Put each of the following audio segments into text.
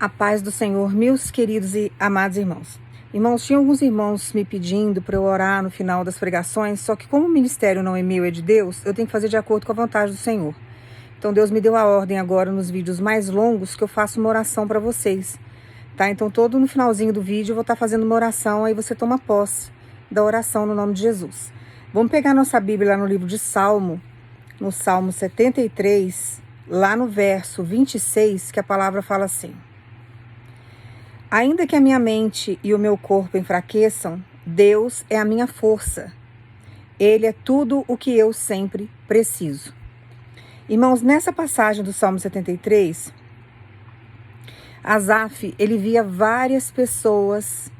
A paz do Senhor, meus queridos e amados irmãos. Irmãos, tinha alguns irmãos me pedindo para eu orar no final das pregações, só que como o ministério não é meu, é de Deus, eu tenho que fazer de acordo com a vontade do Senhor. Então Deus me deu a ordem agora nos vídeos mais longos que eu faço uma oração para vocês, tá? Então todo no finalzinho do vídeo eu vou estar fazendo uma oração, aí você toma posse da oração no nome de Jesus. Vamos pegar nossa Bíblia lá no livro de Salmo, no Salmo 73, lá no verso 26, que a palavra fala assim: ainda que a minha mente e o meu corpo enfraqueçam, Deus é a minha força. Ele é tudo o que eu sempre preciso. Irmãos, nessa passagem do Salmo 73, Asaf, ele via várias pessoas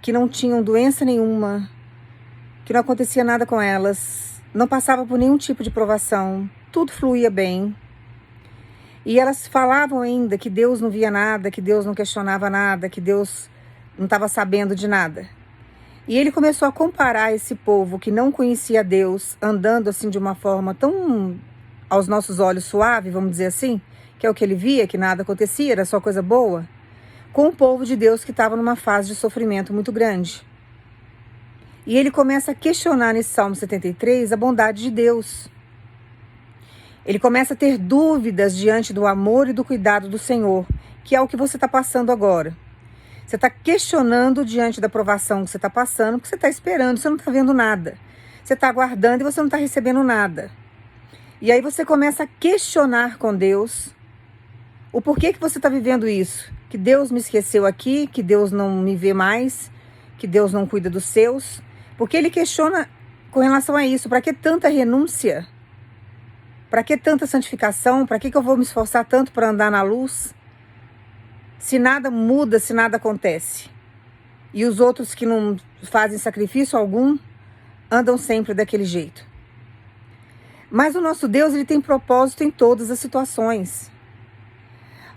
que não tinham doença nenhuma, que não acontecia nada com elas, não passava por nenhum tipo de provação, tudo fluía bem. E elas falavam ainda que Deus não via nada, que Deus não questionava nada, que Deus não estava sabendo de nada. E ele começou a comparar esse povo que não conhecia Deus, andando assim de uma forma tão, aos nossos olhos, suave, vamos dizer assim, que é o que ele via, que nada acontecia, era só coisa boa, com o povo de Deus que estava numa fase de sofrimento muito grande. E ele começa a questionar nesse Salmo 73 a bondade de Deus. Ele começa a ter dúvidas diante do amor e do cuidado do Senhor, que é o que você está passando agora. Você está questionando diante da provação que você está passando, porque você está esperando, você não está vendo nada. Você está aguardando e você não está recebendo nada. E aí você começa a questionar com Deus o porquê que você está vivendo isso. Que Deus me esqueceu aqui, que Deus não me vê mais, que Deus não cuida dos seus. Porque ele questiona com relação a isso. Para que tanta renúncia? Para que tanta santificação? Para que eu vou me esforçar tanto para andar na luz? Se nada muda, se nada acontece. E os outros que não fazem sacrifício algum, andam sempre daquele jeito. Mas o nosso Deus, ele tem propósito em todas as situações.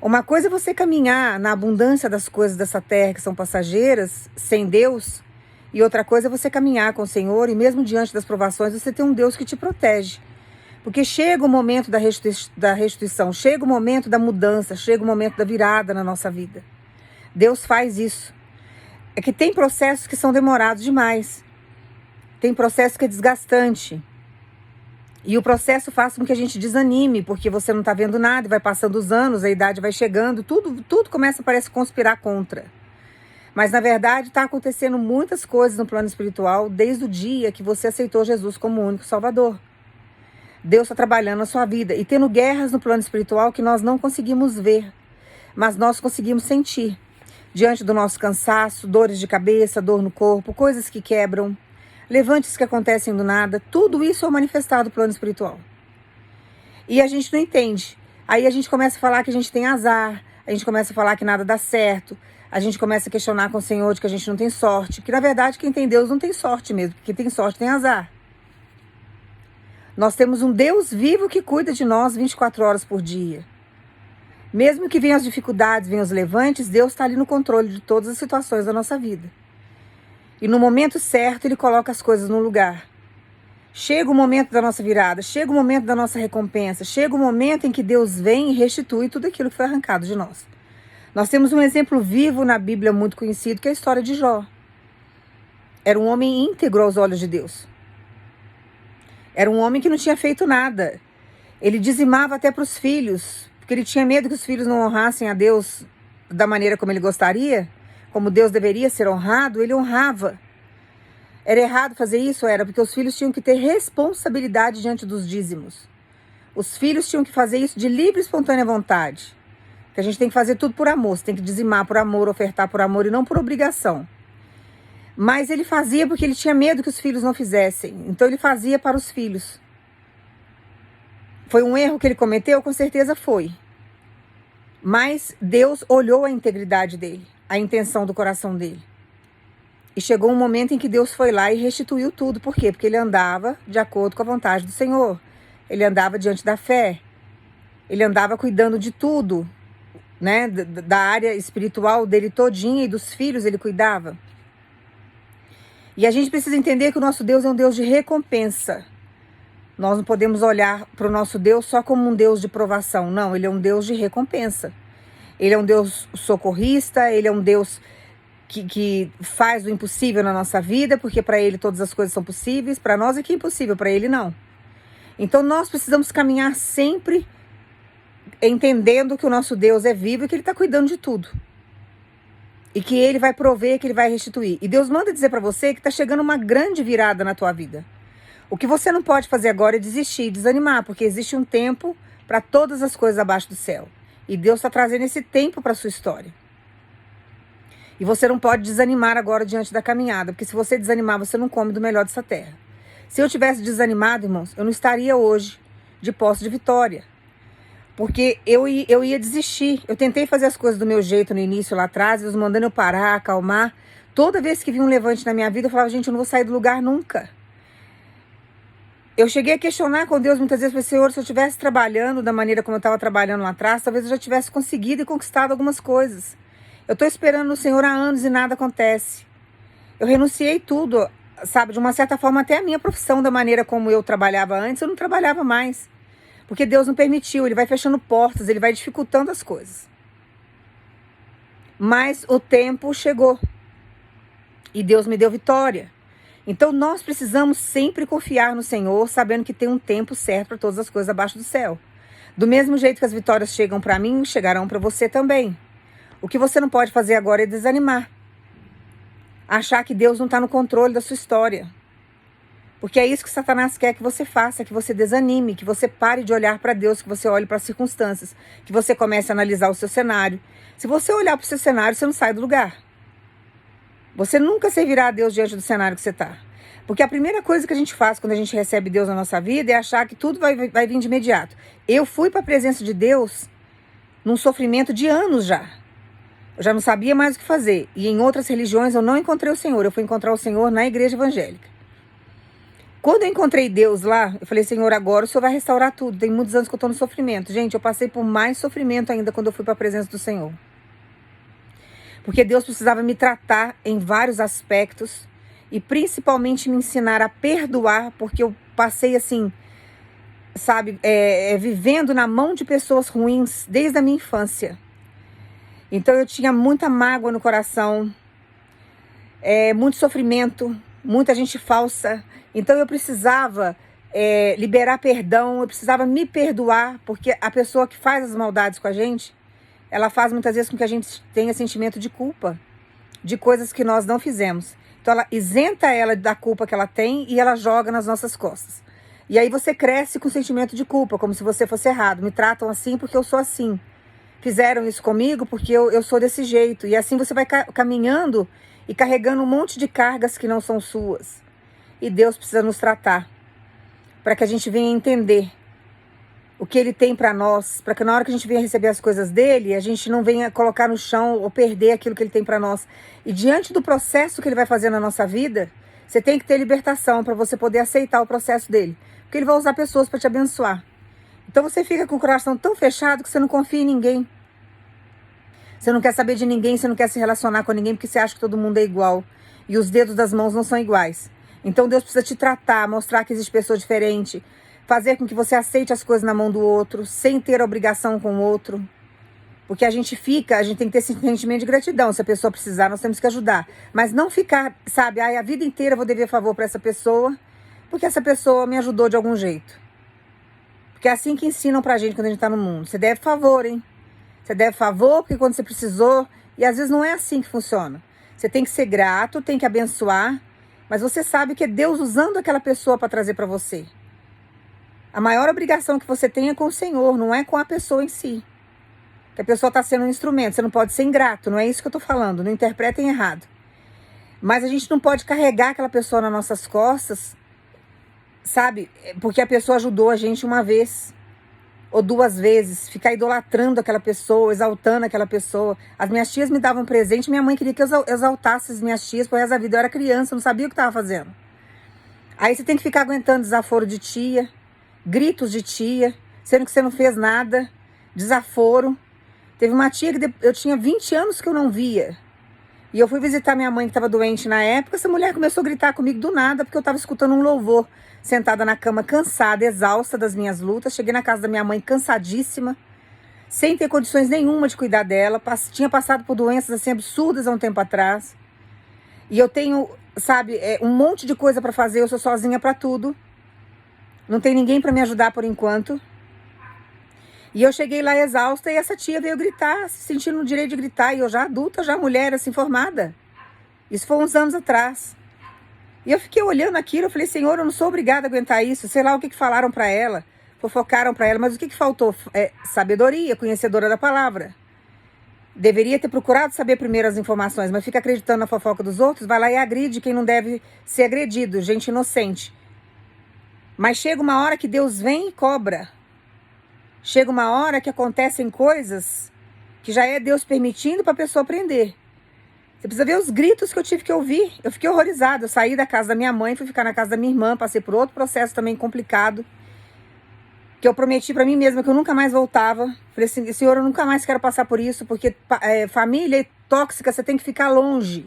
Uma coisa é você caminhar na abundância das coisas dessa terra que são passageiras, sem Deus. E outra coisa é você caminhar com o Senhor e mesmo diante das provações, você tem um Deus que te protege. Porque chega o momento da restituição, chega o momento da mudança, chega o momento da virada na nossa vida. Deus faz isso. É que tem processos que são demorados demais. Tem processo que é desgastante. E o processo faz com que a gente desanime, porque você não está vendo nada, vai passando os anos, a idade vai chegando, tudo começa, parece, conspirar contra. Mas, na verdade, está acontecendo muitas coisas no plano espiritual desde o dia que você aceitou Jesus como o único Salvador. Deus está trabalhando na sua vida e tendo guerras no plano espiritual que nós não conseguimos ver, mas nós conseguimos sentir. Diante do nosso cansaço, dores de cabeça, dor no corpo, coisas que quebram, levantes que acontecem do nada, tudo isso é manifestado no plano espiritual. E a gente não entende. Aí a gente começa a falar que a gente tem azar, a gente começa a falar que nada dá certo, a gente começa a questionar com o Senhor de que a gente não tem sorte, que na verdade quem tem Deus não tem sorte mesmo, porque quem tem sorte tem azar. Nós temos um Deus vivo que cuida de nós 24 horas por dia. Mesmo que venham as dificuldades, venham os levantes, Deus está ali no controle de todas as situações da nossa vida. E no momento certo, Ele coloca as coisas no lugar. Chega o momento da nossa virada, chega o momento da nossa recompensa, chega o momento em que Deus vem e restitui tudo aquilo que foi arrancado de nós. Nós temos um exemplo vivo na Bíblia muito conhecido, que é a história de Jó. Era um homem íntegro aos olhos de Deus. Era um homem que não tinha feito nada. Ele dizimava até para os filhos, porque ele tinha medo que os filhos não honrassem a Deus da maneira como ele gostaria, como Deus deveria ser honrado, ele honrava. Era errado fazer isso? Era, porque os filhos tinham que ter responsabilidade diante dos dízimos. Os filhos tinham que fazer isso de livre e espontânea vontade. Que a gente tem que fazer tudo por amor, você tem que dizimar por amor, ofertar por amor e não por obrigação. Mas ele fazia porque ele tinha medo que os filhos não fizessem. Então ele fazia para os filhos. Foi um erro que ele cometeu? Com certeza foi. Mas Deus olhou a integridade dele, a intenção do coração dele. E chegou um momento em que Deus foi lá e restituiu tudo. Por quê? Porque ele andava de acordo com a vontade do Senhor. Ele andava diante da fé. Ele andava cuidando de tudo, né? Da área espiritual dele todinha e dos filhos ele cuidava. E a gente precisa entender que o nosso Deus é um Deus de recompensa. Nós não podemos olhar para o nosso Deus só como um Deus de provação. Não, Ele é um Deus de recompensa. Ele é um Deus socorrista, Ele é um Deus que faz o impossível na nossa vida, porque para Ele todas as coisas são possíveis, para nós é que é impossível, para Ele não. Então nós precisamos caminhar sempre entendendo que o nosso Deus é vivo e que Ele está cuidando de tudo. E que Ele vai prover, que Ele vai restituir. E Deus manda dizer para você que está chegando uma grande virada na tua vida. O que você não pode fazer agora é desistir, desanimar, porque existe um tempo para todas as coisas abaixo do céu. E Deus está trazendo esse tempo para a sua história. E você não pode desanimar agora diante da caminhada, porque se você desanimar, você não come do melhor dessa terra. Se eu tivesse desanimado, irmãos, eu não estaria hoje de posse de vitória. Porque eu ia desistir. Eu tentei fazer as coisas do meu jeito no início, lá atrás, Deus mandando eu parar, acalmar. Toda vez que vinha um levante na minha vida, eu falava, gente, eu não vou sair do lugar nunca. Eu cheguei a questionar com Deus muitas vezes, falei, Senhor, se eu estivesse trabalhando da maneira como eu estava trabalhando lá atrás, talvez eu já tivesse conseguido e conquistado algumas coisas. Eu estou esperando no Senhor há anos e nada acontece. Eu renunciei tudo, sabe, de uma certa forma até a minha profissão, da maneira como eu trabalhava antes, eu não trabalhava mais. Porque Deus não permitiu, Ele vai fechando portas, Ele vai dificultando as coisas. Mas o tempo chegou. E Deus me deu vitória. Então nós precisamos sempre confiar no Senhor, sabendo que tem um tempo certo para todas as coisas abaixo do céu. Do mesmo jeito que as vitórias chegam para mim, chegarão para você também. O que você não pode fazer agora é desanimar. Achar que Deus não está no controle da sua história. Porque é isso que Satanás quer que você faça, que você desanime, que você pare de olhar para Deus, que você olhe para as circunstâncias, que você comece a analisar o seu cenário. Se você olhar para o seu cenário, você não sai do lugar. Você nunca servirá a Deus diante do cenário que você está. Porque a primeira coisa que a gente faz quando a gente recebe Deus na nossa vida é achar que tudo vai vir de imediato. Eu fui para a presença de Deus num sofrimento de anos já. Eu já não sabia mais o que fazer. E em outras religiões eu não encontrei o Senhor. Eu fui encontrar o Senhor na igreja evangélica. Quando eu encontrei Deus lá, eu falei, Senhor, agora o Senhor vai restaurar tudo. Tem muitos anos que eu estou no sofrimento. Gente, eu passei por mais sofrimento ainda quando eu fui para a presença do Senhor. Porque Deus precisava me tratar em vários aspectos e principalmente me ensinar a perdoar, porque eu passei assim, sabe, vivendo na mão de pessoas ruins desde a minha infância. Então eu tinha muita mágoa no coração, muito sofrimento, muita gente falsa. Então eu precisava liberar perdão, eu precisava me perdoar, porque a pessoa que faz as maldades com a gente, ela faz muitas vezes com que a gente tenha sentimento de culpa, de coisas que nós não fizemos. Então ela isenta ela da culpa que ela tem e ela joga nas nossas costas. E aí você cresce com sentimento de culpa, como se você fosse errado. Me tratam assim porque eu sou assim. Fizeram isso comigo porque eu sou desse jeito. E assim você vai caminhando e carregando um monte de cargas que não são suas. E Deus precisa nos tratar para que a gente venha entender o que Ele tem para nós, para que na hora que a gente venha receber as coisas dEle, a gente não venha colocar no chão ou perder aquilo que Ele tem para nós. E diante do processo que Ele vai fazer na nossa vida, você tem que ter libertação para você poder aceitar o processo dEle. Porque Ele vai usar pessoas para te abençoar. Então você fica com o coração tão fechado que você não confia em ninguém. Você não quer saber de ninguém, você não quer se relacionar com ninguém porque você acha que todo mundo é igual. E os dedos das mãos não são iguais. Então Deus precisa te tratar, mostrar que existe pessoa diferente, fazer com que você aceite as coisas na mão do outro, sem ter obrigação com o outro. Porque a gente tem que ter esse sentimento de gratidão. Se a pessoa precisar, nós temos que ajudar. Mas não ficar, sabe, a vida inteira eu vou dever favor para essa pessoa, porque essa pessoa me ajudou de algum jeito. Porque é assim que ensinam pra gente quando a gente tá no mundo. Você deve favor, hein? Você deve favor porque quando você precisou... E às vezes não é assim que funciona. Você tem que ser grato, tem que abençoar. Mas você sabe que é Deus usando aquela pessoa para trazer para você. A maior obrigação que você tem é com o Senhor, não é com a pessoa em si. Que a pessoa está sendo um instrumento. Você não pode ser ingrato, não é isso que eu estou falando. Não interpretem errado. Mas a gente não pode carregar aquela pessoa nas nossas costas... Sabe, porque a pessoa ajudou a gente uma vez ou duas vezes, ficar idolatrando aquela pessoa, exaltando aquela pessoa. As minhas tias me davam presente, minha mãe queria que eu exaltasse as minhas tias pro resto da vida. Eu era criança, eu não sabia o que estava fazendo. Aí você tem que ficar aguentando desaforo de tia, gritos de tia, sendo que você não fez nada, desaforo. Teve uma tia que eu tinha 20 anos que eu não via. E eu fui visitar minha mãe que estava doente na época, essa mulher começou a gritar comigo do nada, porque eu estava escutando um louvor, sentada na cama, cansada, exausta das minhas lutas. Cheguei na casa da minha mãe cansadíssima, sem ter condições nenhuma de cuidar dela, tinha passado por doenças assim absurdas há um tempo atrás. E eu tenho, sabe, um monte de coisa para fazer, eu sou sozinha para tudo. Não tem ninguém para me ajudar por enquanto. E eu cheguei lá exausta e essa tia veio gritar, se sentindo no direito de gritar. E eu já adulta, já mulher, assim, formada. Isso foi uns anos atrás. E eu fiquei olhando aquilo, eu falei, Senhor, eu não sou obrigada a aguentar isso. Sei lá o que falaram para ela, fofocaram para ela, mas o que faltou? Sabedoria, conhecedora da palavra. Deveria ter procurado saber primeiro as informações, mas fica acreditando na fofoca dos outros, vai lá e agride quem não deve ser agredido, gente inocente. Mas chega uma hora que Deus vem e cobra. Chega uma hora que acontecem coisas que já é Deus permitindo para a pessoa aprender. Você precisa ver os gritos que eu tive que ouvir. Eu fiquei horrorizada. Eu saí da casa da minha mãe, fui ficar na casa da minha irmã, passei por outro processo também complicado, que eu prometi para mim mesma que eu nunca mais voltava. Falei assim, Senhor, eu nunca mais quero passar por isso, porque família tóxica, você tem que ficar longe.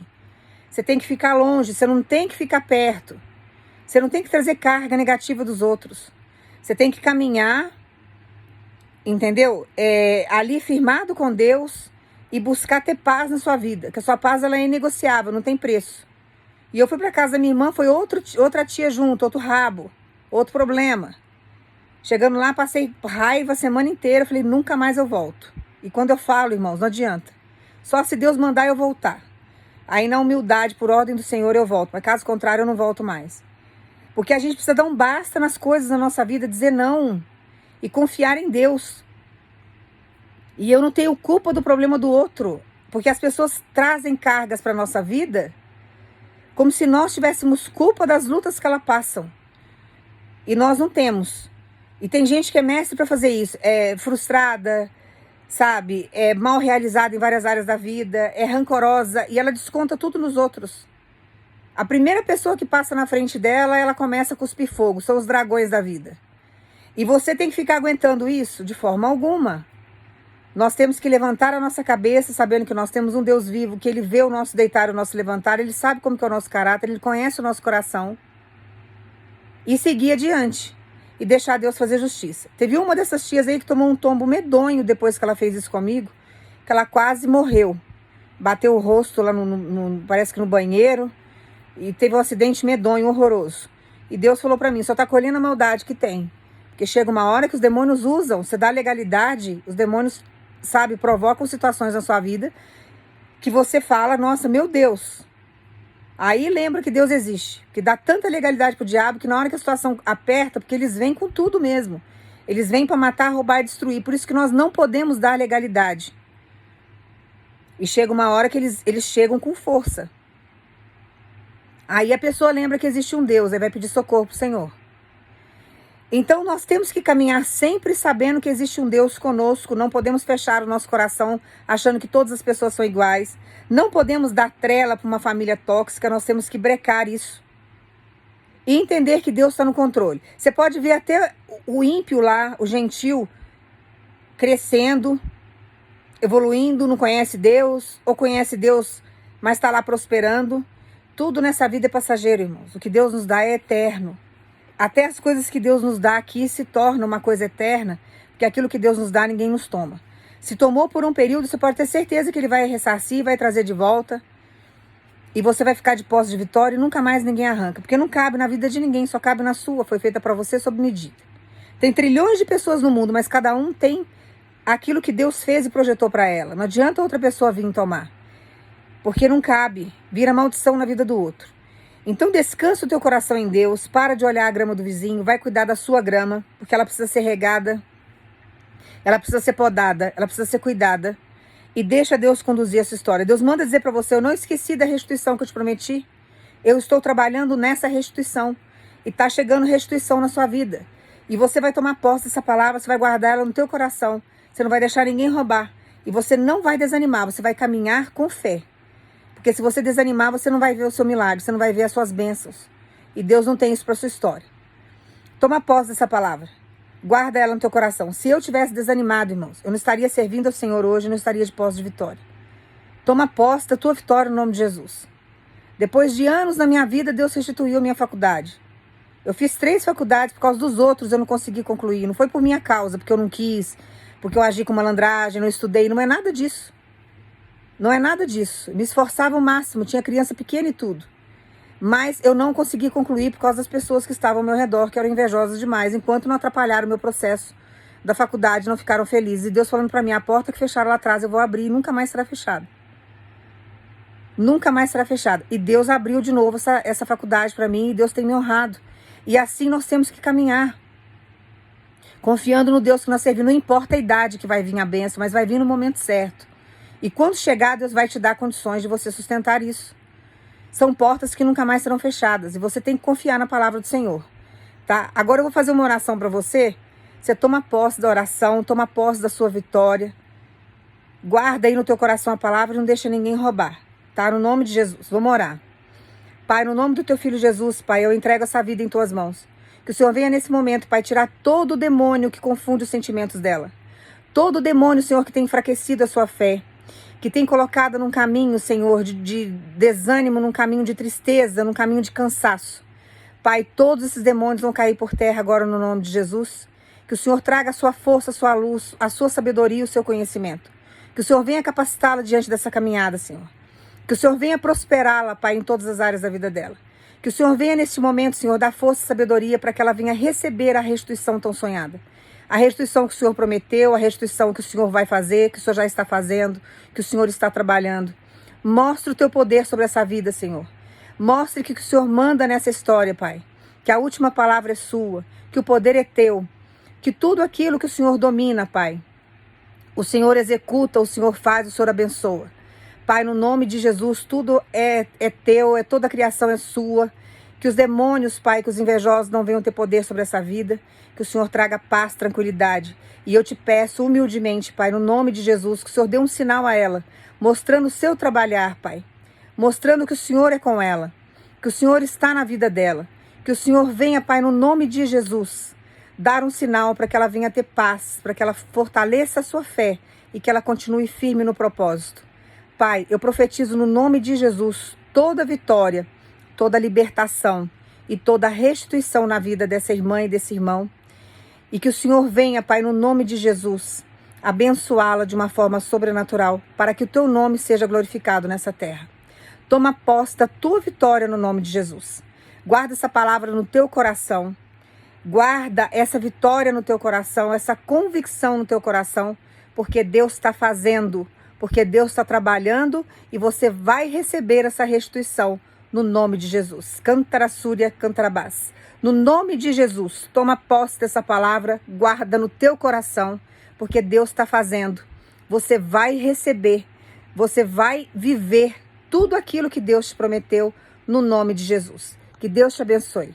Você tem que ficar longe, você não tem que ficar perto. Você não tem que trazer carga negativa dos outros. Você tem que caminhar, entendeu? Ali firmado com Deus e buscar ter paz na sua vida. Que a sua paz ela é inegociável, não tem preço. E eu fui para casa da minha irmã, foi outra tia junto, outro rabo, outro problema. Chegando lá, passei raiva a semana inteira, falei, nunca mais eu volto. E quando eu falo, irmãos, não adianta. Só se Deus mandar eu voltar. Aí na humildade, por ordem do Senhor, eu volto. Mas caso contrário, eu não volto mais. Porque a gente precisa dar um basta nas coisas da nossa vida, dizer não e confiar em Deus. E eu não tenho culpa do problema do outro, porque as pessoas trazem cargas para a nossa vida como se nós tivéssemos culpa das lutas que elas passam. E nós não temos. E tem gente que é mestre para fazer isso, é frustrada, sabe, é mal realizada em várias áreas da vida, é rancorosa e ela desconta tudo nos outros. A primeira pessoa que passa na frente dela, ela começa a cuspir fogo, são os dragões da vida. E você tem que ficar aguentando isso de forma alguma. Nós temos que levantar a nossa cabeça, sabendo que nós temos um Deus vivo, que Ele vê o nosso deitar, o nosso levantar, Ele sabe como que é o nosso caráter, Ele conhece o nosso coração. E seguir adiante. E deixar Deus fazer justiça. Teve uma dessas tias aí que tomou um tombo medonho depois que ela fez isso comigo, que ela quase morreu. Bateu o rosto lá, parece que no banheiro, e teve um acidente medonho, horroroso. E Deus falou pra mim, só tá colhendo a maldade que tem. Porque chega uma hora que os demônios usam, você dá legalidade, os demônios, sabe, provocam situações na sua vida, que você fala, nossa, meu Deus. Aí lembra que Deus existe, que dá tanta legalidade pro diabo, que na hora que a situação aperta, porque eles vêm com tudo mesmo. Eles vêm para matar, roubar e destruir. Por isso que nós não podemos dar legalidade. E chega uma hora que eles chegam com força. Aí a pessoa lembra que existe um Deus, aí vai pedir socorro pro Senhor. Então nós temos que caminhar sempre sabendo que existe um Deus conosco, não podemos fechar o nosso coração achando que todas as pessoas são iguais, não podemos dar trela para uma família tóxica, nós temos que brecar isso. E entender que Deus está no controle. Você pode ver até o ímpio lá, o gentil, crescendo, evoluindo, não conhece Deus, ou conhece Deus, mas está lá prosperando. Tudo nessa vida é passageiro, irmãos. O que Deus nos dá é eterno. Até as coisas que Deus nos dá aqui se tornam uma coisa eterna, porque aquilo que Deus nos dá, ninguém nos toma. Se tomou por um período, você pode ter certeza que Ele vai ressarcir, vai trazer de volta, e você vai ficar de posse de vitória e nunca mais ninguém arranca, porque não cabe na vida de ninguém, só cabe na sua, foi feita para você sob medida. Tem trilhões de pessoas no mundo, mas cada um tem aquilo que Deus fez e projetou para ela. Não adianta outra pessoa vir tomar, porque não cabe, vira maldição na vida do outro. Então descansa o teu coração em Deus, para de olhar a grama do vizinho, vai cuidar da sua grama, porque ela precisa ser regada, ela precisa ser podada, ela precisa ser cuidada, e deixa Deus conduzir essa história. Deus manda dizer para você, eu não esqueci da restituição que eu te prometi, eu estou trabalhando nessa restituição, e está chegando restituição na sua vida, e você vai tomar posse dessa palavra, você vai guardar ela no teu coração, você não vai deixar ninguém roubar, e você não vai desanimar, você vai caminhar com fé. Porque se você desanimar, você não vai ver o seu milagre, você não vai ver as suas bênçãos. E Deus não tem isso para sua história. Toma posse dessa palavra. Guarda ela no teu coração. Se eu tivesse desanimado, irmãos, eu não estaria servindo ao Senhor hoje, eu não estaria de posse de vitória. Toma posse da tua vitória no nome de Jesus. Depois de anos na minha vida, Deus restituiu a minha faculdade. Eu fiz 3 faculdades por causa dos outros, eu não consegui concluir. Não foi por minha causa, porque eu não quis, porque eu agi com malandragem, não estudei. Não é nada disso. Não é nada disso. Me esforçava ao máximo, tinha criança pequena e tudo. Mas eu não consegui concluir por causa das pessoas que estavam ao meu redor, que eram invejosas demais, enquanto não atrapalharam o meu processo da faculdade, não ficaram felizes. E Deus falando para mim, a porta que fecharam lá atrás eu vou abrir e nunca mais será fechada. Nunca mais será fechada. E Deus abriu de novo essa faculdade para mim, e Deus tem me honrado. E assim nós temos que caminhar. Confiando no Deus que nós servimos, não importa a idade que vai vir a bênção, mas vai vir no momento certo. E quando chegar, Deus vai te dar condições de você sustentar isso. São portas que nunca mais serão fechadas. E você tem que confiar na palavra do Senhor. Tá? Agora eu vou fazer uma oração para você. Você toma posse da oração, toma posse da sua vitória. Guarda aí no teu coração a palavra e não deixa ninguém roubar. Tá? No nome de Jesus. Vamos orar. Pai, no nome do teu filho Jesus, Pai, eu entrego essa vida em tuas mãos. Que o Senhor venha nesse momento, Pai, tirar todo o demônio que confunde os sentimentos dela. Todo o demônio, Senhor, que tem enfraquecido a sua fé. Que tem colocado num caminho, Senhor, de desânimo, num caminho de tristeza, num caminho de cansaço. Pai, todos esses demônios vão cair por terra agora no nome de Jesus. Que o Senhor traga a sua força, a sua luz, a sua sabedoria e o seu conhecimento. Que o Senhor venha capacitá-la diante dessa caminhada, Senhor. Que o Senhor venha prosperá-la, Pai, em todas as áreas da vida dela. Que o Senhor venha neste momento, Senhor, dar força e sabedoria para que ela venha receber a restituição tão sonhada. A restituição que o Senhor prometeu, a restituição que o Senhor vai fazer, que o Senhor já está fazendo, que o Senhor está trabalhando. Mostre o teu poder sobre essa vida, Senhor. Mostre que o Senhor manda nessa história, Pai. Que a última palavra é sua, que o poder é teu, que tudo aquilo que o Senhor domina, Pai, o Senhor executa, o Senhor faz, o Senhor abençoa. Pai, no nome de Jesus, tudo é teu, toda a criação é sua. Que os demônios, Pai, que os invejosos não venham ter poder sobre essa vida. Que o Senhor traga paz, tranquilidade. E eu te peço humildemente, Pai, no nome de Jesus, que o Senhor dê um sinal a ela, mostrando o seu trabalhar, Pai. Mostrando que o Senhor é com ela, que o Senhor está na vida dela. Que o Senhor venha, Pai, no nome de Jesus, dar um sinal para que ela venha ter paz, para que ela fortaleça a sua fé e que ela continue firme no propósito. Pai, eu profetizo no nome de Jesus toda vitória, toda libertação e toda restituição na vida dessa irmã e desse irmão. E que o Senhor venha, Pai, no nome de Jesus, abençoá-la de uma forma sobrenatural, para que o teu nome seja glorificado nessa terra. Toma posse da tua vitória no nome de Jesus. Guarda essa palavra no teu coração. Guarda essa vitória no teu coração, essa convicção no teu coração, porque Deus está fazendo, porque Deus está trabalhando e você vai receber essa restituição no nome de Jesus. Cantarassúria, cantarabás. No nome de Jesus, toma posse dessa palavra, guarda no teu coração, porque Deus está fazendo. Você vai receber, você vai viver tudo aquilo que Deus te prometeu no nome de Jesus. Que Deus te abençoe.